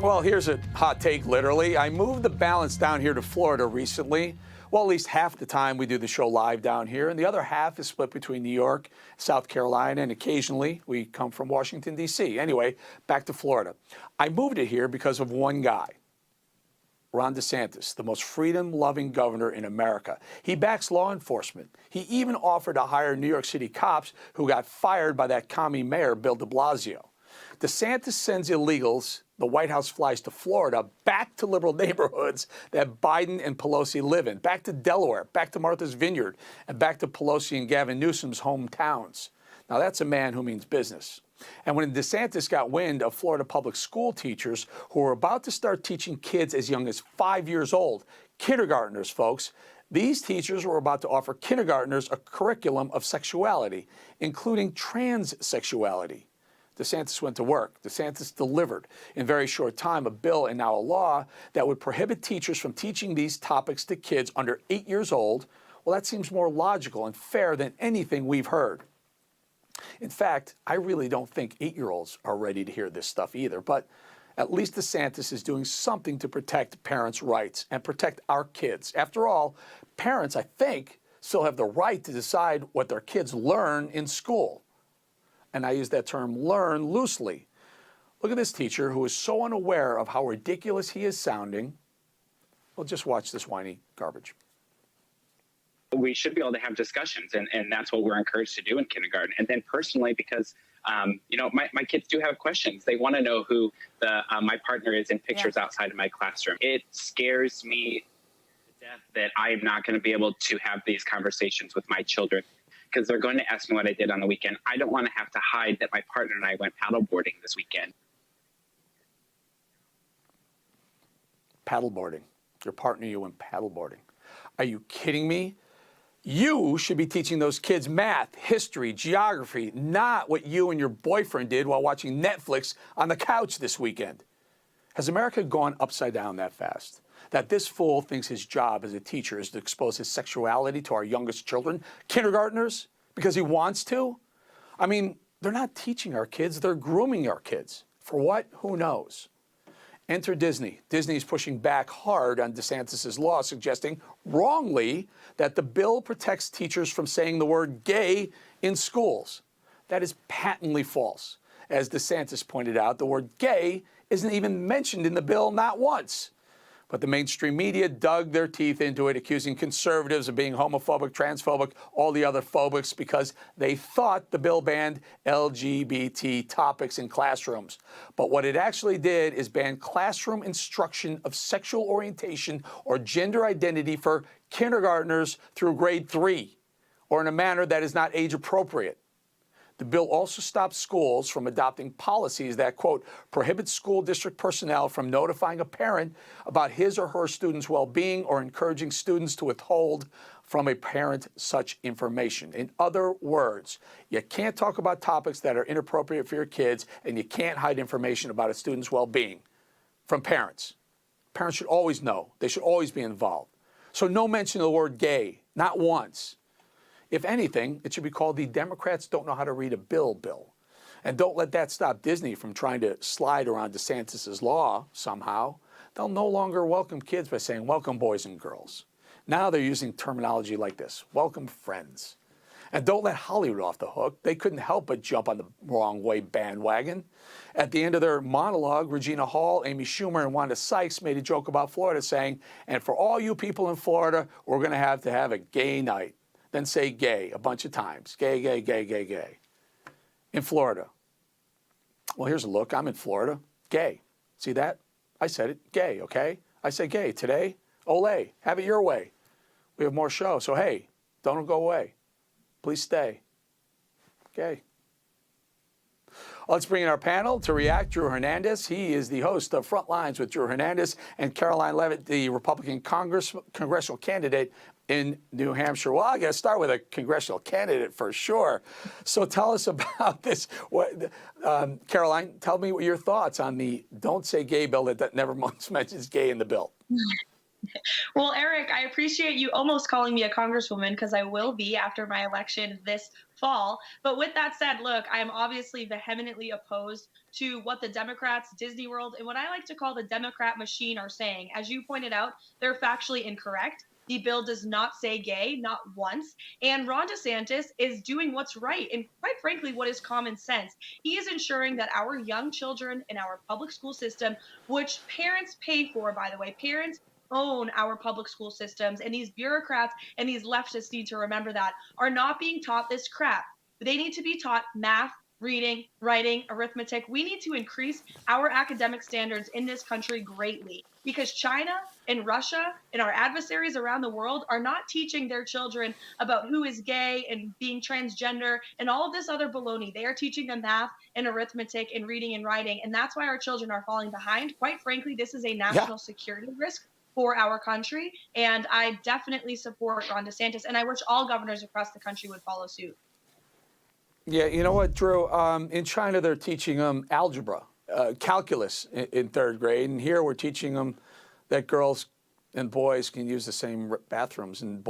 Well, here's a hot take, literally. I moved the balance down here to Florida recently. Well, at least half the time we do the show live down here, and the other half is split between New York, South Carolina, and occasionally we come from Washington, D.C. Anyway, back to Florida. I moved it here because of one guy, Ron DeSantis, the most freedom-loving governor in America. He backs law enforcement. He even offered to hire New York City cops who got fired by that commie mayor, Bill de Blasio. DeSantis sends illegals. The White House flies to Florida, back to liberal neighborhoods that Biden and Pelosi live in, back to Delaware, back to Martha's Vineyard, and back to Pelosi and Gavin Newsom's hometowns. Now, that's a man who means business. And when DeSantis got wind of Florida public school teachers who were about to start teaching kids as young as 5 years old, kindergartners, folks, these teachers were about to offer kindergartners a curriculum of sexuality, including transsexuality. DeSantis went to work. DeSantis delivered in very short time a bill and now a law that would prohibit teachers from teaching these topics to kids under 8 years old. Well, that seems more logical and fair than anything we've heard. In fact, I really don't think 8-year-olds are ready to hear this stuff either, but at least DeSantis is doing something to protect parents' rights and protect our kids. After all, parents, I think, still have the right to decide what their kids learn in school. And I use that term learn loosely. Look at this teacher who is so unaware of how ridiculous he is sounding. Well, just watch this whiny garbage. We should be able to have discussions, and that's what we're encouraged to do in kindergarten. And then personally, because, my kids do have questions. They want to know who my partner is in pictures outside of my classroom. It scares me to death that I am not going to be able to have these conversations with my children, because they're going to ask me what I did on the weekend. I don't want to have to hide that my partner and I went paddleboarding this weekend. Paddleboarding. Your partner, you went paddleboarding. Are you kidding me? You should be teaching those kids math, history, geography, not what you and your boyfriend did while watching Netflix on the couch this weekend. Has America gone upside down that fast? That this fool thinks his job as a teacher is to expose his sexuality to our youngest children, kindergartners, because he wants to? I mean, they're not teaching our kids, they're grooming our kids. For what? Who knows? Enter Disney. Disney is pushing back hard on DeSantis' law, suggesting, wrongly, that the bill protects teachers from saying the word gay in schools. That is patently false. As DeSantis pointed out, the word gay isn't even mentioned in the bill, not once. But the mainstream media dug their teeth into it, accusing conservatives of being homophobic, transphobic, all the other phobics, because they thought the bill banned LGBT topics in classrooms. But what it actually did is ban classroom instruction of sexual orientation or gender identity for kindergartners through grade 3, or in a manner that is not age appropriate. The bill also stops schools from adopting policies that, quote, prohibit school district personnel from notifying a parent about his or her student's well-being or encouraging students to withhold from a parent such information. In other words, you can't talk about topics that are inappropriate for your kids, and you can't hide information about a student's well-being from parents. Parents should always know. They should always be involved. So no mention of the word gay, not once. If anything, it should be called the Democrats don't know how to read a bill. And don't let that stop Disney from trying to slide around DeSantis' law somehow. They'll no longer welcome kids by saying, welcome boys and girls. Now they're using terminology like this, welcome friends. And don't let Hollywood off the hook. They couldn't help but jump on the wrong way bandwagon. At the end of their monologue, Regina Hall, Amy Schumer, and Wanda Sykes made a joke about Florida saying, and for all you people in Florida, we're going to have a gay night. Then say gay a bunch of times. Gay, gay, gay, gay, gay. In Florida. Well, here's a look. I'm in Florida. Gay. See that? I said it. Gay, okay? I say gay today. Ole. Have it your way. We have more show. So, hey, don't go away. Please stay. Gay. Let's bring in our panel to react. Drew Hernandez. He is the host of Frontlines with Drew Hernandez, and Karoline Leavitt, the Republican congressional candidate in New Hampshire. Well, I got to start with a congressional candidate for sure. So tell us about this. Karoline, tell me what your thoughts on the Don't Say Gay bill that never once mentions gay in the bill. Well, Eric, I appreciate you almost calling me a congresswoman because I will be after my election this fall. But with that said, look, I am obviously vehemently opposed to what the Democrats, Disney World, and what I like to call the Democrat machine are saying. As you pointed out, they're factually incorrect. The bill does not say gay, not once. And Ron DeSantis is doing what's right and, quite frankly, what is common sense. He is ensuring that our young children in our public school system, which parents pay for, by the way, parents own our public school systems, and these bureaucrats and these leftists need to remember that, are not being taught this crap. They need to be taught math, reading, writing, arithmetic. We need to increase our academic standards in this country greatly because China and Russia and our adversaries around the world are not teaching their children about who is gay and being transgender and all of this other baloney. They are teaching them math and arithmetic and reading and writing, and that's why our children are falling behind. Quite frankly, this is a Yeah. national security risk for our country. And I definitely support Ron DeSantis. And I wish all governors across the country would follow suit. Yeah, you know what, Drew? In China, they're teaching them algebra, calculus in third grade. And here we're teaching them that girls and boys can use the same bathrooms and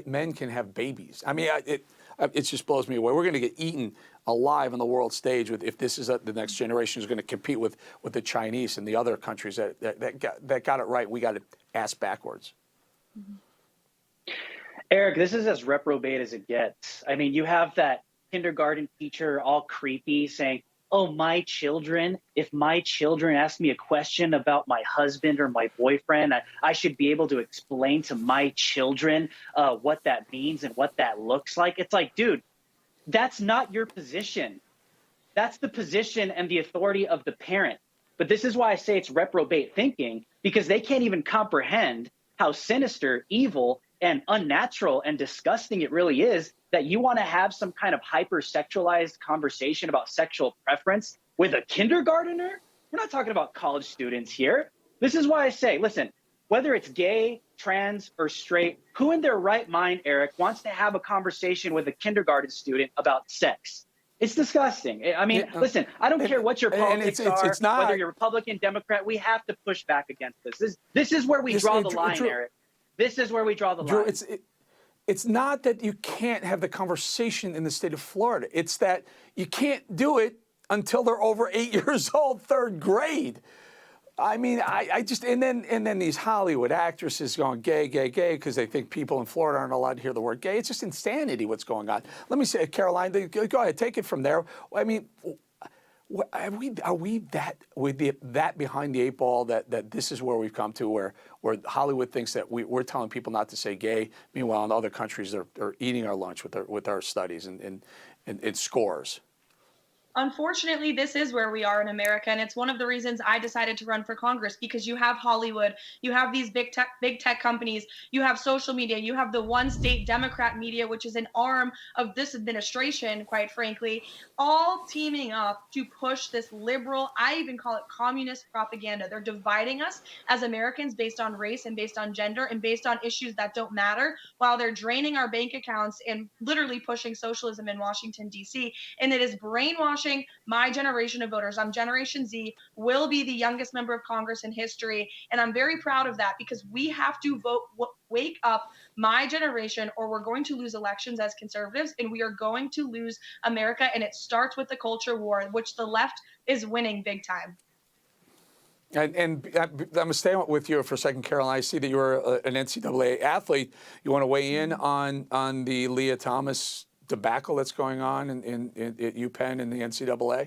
men can have babies. I mean, it just blows me away. We're going to get eaten alive on the world stage if this is the next generation is going to compete with the Chinese and the other countries that got it right. We got it ass backwards. Eric, this is as reprobate as it gets. I mean, you have that kindergarten teacher all creepy saying, oh, my children, if my children ask me a question about my husband or my boyfriend, I should be able to explain to my children what that means and what that looks like. It's like, dude, that's not your position. That's the position and the authority of the parent. But this is why I say it's reprobate thinking, because they can't even comprehend how sinister, evil, and unnatural and disgusting it really is that you want to have some kind of hypersexualized conversation about sexual preference with a kindergartner. We're not talking about college students here. This is why I say, listen, whether it's gay, trans, or straight, who in their right mind, Eric, wants to have a conversation with a kindergarten student about sex? It's disgusting. I mean, listen, I don't care what your politics are, it's not, whether you're Republican, Democrat, we have to push back against this. This is where we draw the line, Eric. This is where we draw the line. It's not that you can't have the conversation in the state of Florida. It's that you can't do it until they're over 8 years old, third grade. I mean, I just and then these Hollywood actresses going gay because they think people in Florida aren't allowed to hear the word gay. It's just insanity what's going on. Let me say, Karoline, go ahead, take it from there. I mean, are we that behind the eight ball that this is where we've come to, where Hollywood thinks that we're telling people not to say gay, meanwhile in other countries they're eating our lunch with our studies and scores. Unfortunately, this is where we are in America, and it's one of the reasons I decided to run for Congress, because you have Hollywood, you have these big tech companies, you have social media, you have the one state Democrat media, which is an arm of this administration, quite frankly, all teaming up to push this liberal, I even call it communist propaganda. They're dividing us as Americans based on race and based on gender and based on issues that don't matter, while they're draining our bank accounts and literally pushing socialism in Washington, D.C., and it is brainwashing my generation of voters. I'm Generation Z, will be the youngest member of Congress in history, and I'm very proud of that, because we have to wake up my generation, or we're going to lose elections as conservatives, and we are going to lose America, and it starts with the culture war, which the left is winning big time. And I'm going to stay with you for a second, Caroline. I see that you're an NCAA athlete. You want to weigh in on the Leah Thomas debacle that's going on at UPenn and the NCAA?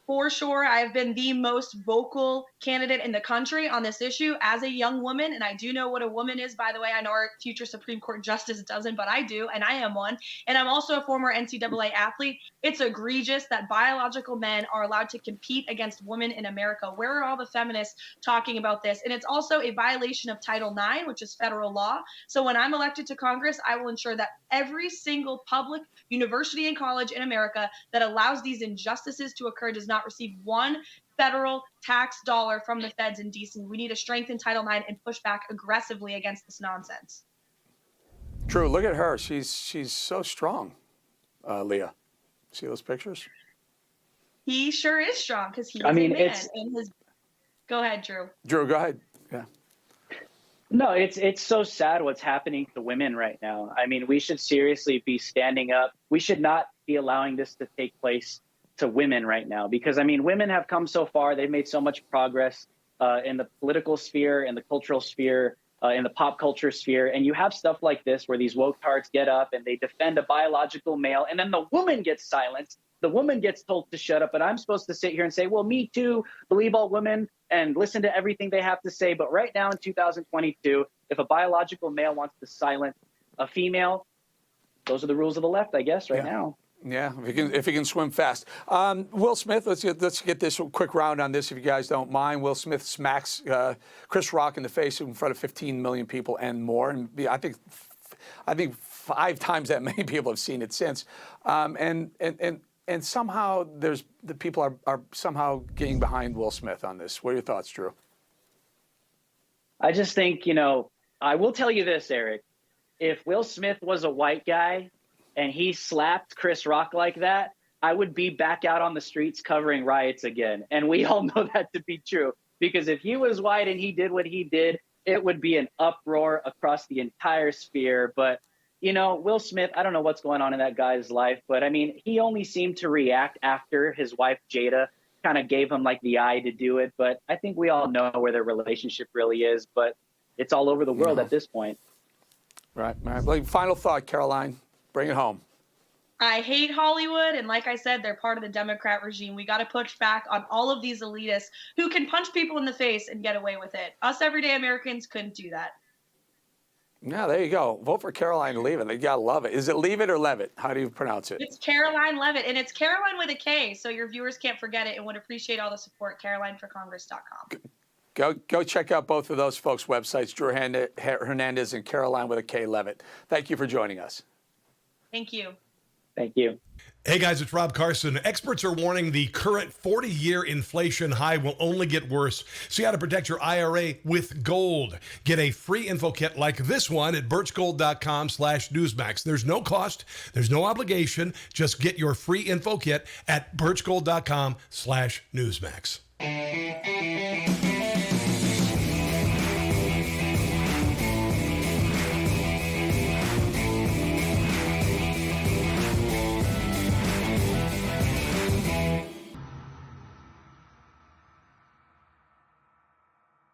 For sure, I've been the most vocal candidate in the country on this issue as a young woman, and I do know what a woman is, by the way. I know our future Supreme Court justice doesn't, but I do, and I am one. And I'm also a former NCAA athlete. It's egregious that biological men are allowed to compete against women in America. Where are all the feminists talking about this? And it's also a violation of Title IX, which is federal law. So when I'm elected to Congress, I will ensure that every single public university and college in America that allows these injustices to occur does not receive one federal tax dollar from the feds in DC. We need to strengthen Title IX and push back aggressively against this nonsense. Drew, look at her. She's so strong, Leah. See those pictures? He sure is strong, because he's I mean, a man. Go ahead, Drew. Drew, go ahead. Yeah. No, it's so sad what's happening to women right now. I mean, we should seriously be standing up. We should not be allowing this to take place to women right now, because I mean, women have come so far. They've made so much progress in the political sphere, in the cultural sphere, in the pop culture sphere. And you have stuff like this where these woke tards get up and they defend a biological male, and then the woman gets silenced. The woman gets told to shut up, and I'm supposed to sit here and say, well, me too, believe all women and listen to everything they have to say. But right now in 2022, if a biological male wants to silence a female, those are the rules of the left, I guess, right now. Yeah, if he can swim fast. Will Smith, let's get this quick round on this, if you guys don't mind. Will Smith smacks Chris Rock in the face in front of 15 million people and more, and I think 5 times that many people have seen it since. And somehow the people are somehow getting behind Will Smith on this. What are your thoughts, Drew? I just think, I will tell you this, Eric. If Will Smith was a white guy and he slapped Chris Rock like that, I would be back out on the streets covering riots again. And we all know that to be true, because if he was white and he did what he did, it would be an uproar across the entire sphere. But Will Smith, I don't know what's going on in that guy's life, but I mean, he only seemed to react after his wife, Jada, kind of gave him like the eye to do it. But I think we all know where their relationship really is, but it's all over the world at this point. Right. Final thought, Karoline. Bring it home. I hate Hollywood, and like I said, they're part of the Democrat regime. We got to push back on all of these elitists who can punch people in the face and get away with it. Us everyday Americans couldn't do that. Yeah, there you go. Vote for Karoline Leavitt. You gotta love it. Is it Leavitt or Leavitt? How do you pronounce it? It's Karoline Leavitt, and it's Karoline with a K, so your viewers can't forget it and would appreciate all the support. KarolineForCongress.com. Go check out both of those folks' websites, Drew Hernandez and Karoline with a K Leavitt. Thank you for joining us. Thank you. Thank you. Hey guys, it's Rob Carson. Experts are warning the current 40-year inflation high will only get worse. See how to protect your IRA with gold. Get a free info kit like this one at birchgold.com/Newsmax. There's no cost. There's no obligation. Just get your free info kit at birchgold.com/Newsmax.